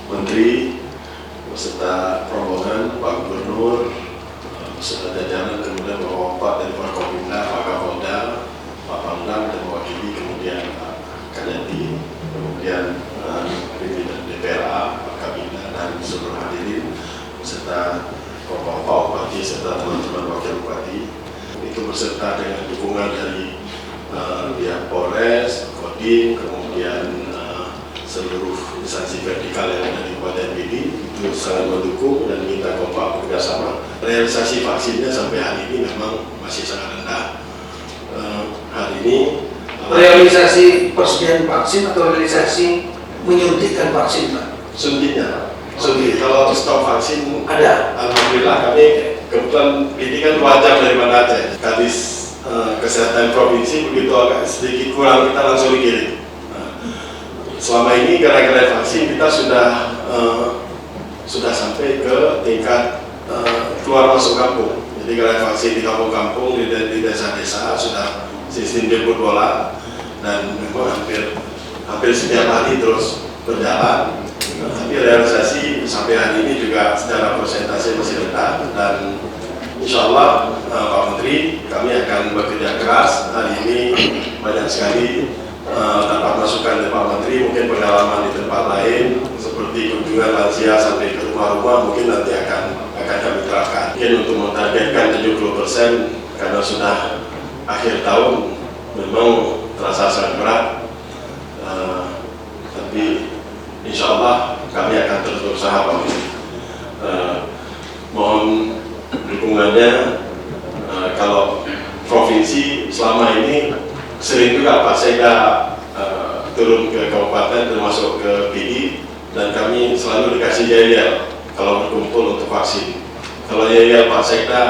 Menteri beserta rombongan, Pak Gubernur beserta jajaran, kemudian Bapak dari Forkopimda, Pak Kapolda, Pak Pangdam dan mewakili, kemudian Pak Kadadi, kemudian pimpinan DPRA, Pak Kabinda dan seluruh hadirin beserta Bapak Bupati serta teman-teman Wakil Bupati, itu beserta dengan dukungan dari pihak Polres, Kodim, kemudian seluruh instansi vertikal yang ada di Kabupaten PD itu sangat mendukung dan minta kompak bekerjasama. Realisasi vaksinnya sampai hari ini memang masih sangat rendah. Hari ini realisasi persediaan vaksin atau realisasi menyuntikkan vaksin, Pak? Suntiknya, suntik. Kalau stok vaksin ada. Alhamdulillah kami kebetulan ini kan 2 jam dari Banda Aceh. Kadis Kesehatan Provinsi begitu agak sedikit kurang, kita langsung dikirim. Selama ini gara-gara vaksin kita sudah sampai ke tingkat keluar masuk kampung. Jadi gara vaksin di kampung-kampung, di desa-desa sudah sistem jemput bola dan memang hampir setiap hari terus berjalan. Tapi realisasi sampai hari ini juga secara persentase masih rendah dan insya Allah Pak Menteri kami akan bekerja keras. Hari ini banyak sekali dapat masukan dari Pak Menteri, mungkin pengalaman di tempat lain seperti kunjungan lansia sampai ke rumah-rumah mungkin nanti akan kami terapkan. Mungkin untuk mentargetkan 70% karena sudah akhir tahun memang terasa sangat berat, tapi insya Allah kami akan terus berusaha Pak Menteri. Mohon dukungannya. Kalau provinsi selama ini sering juga Pak Sekda turun ke kabupaten termasuk ke PD dan kami selalu dikasih yel kalau berkumpul untuk vaksin. Kalau yel Pak Sekda,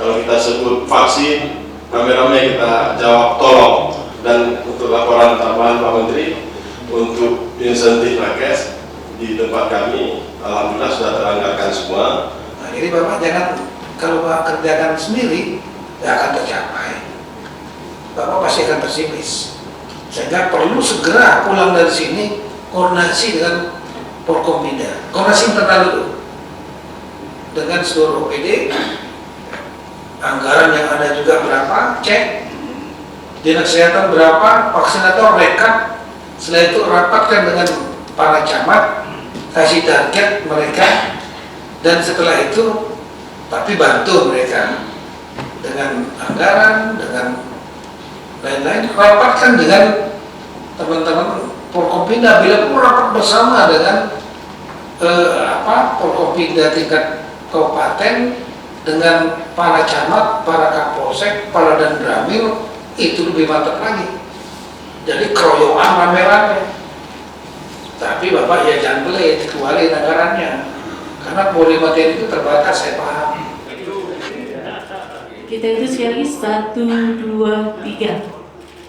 kalau kita sebut vaksin, rame-rame kita jawab tolong. Dan untuk laporan tambahan Pak Menteri, untuk insentif nakes di tempat kami, alhamdulillah sudah teranggarkan semua. Nah, jadi Bapak jangan, kalau Bapak kerjakan sendiri, tidak akan tercapai. Bapak pasti akan pesimis. Sehingga perlu segera pulang dari sini koordinasi dengan Forkopimda, koordinasi internal dulu dengan seluruh OPD, anggaran yang ada juga berapa, cek, dinas kesehatan berapa, vaksinator rekap, setelah itu rapatkan dengan para camat, kasih target mereka, dan setelah itu tapi bantu mereka dengan anggaran, dengan lain-lain, rapatkan dengan teman-teman Forkopimda. Bila pun rapat bersama dengan Forkopimda tingkat kabupaten dengan para camat, para kapolsek, para danramil, itu lebih mantap lagi. Jadi keroyokan rame-rame. Tapi Bapak ya jangan pelit, kecuali anggarannya, karena polri materi itu terbatas, saya paham. Kita itu sekali lagi 1, 2, 3.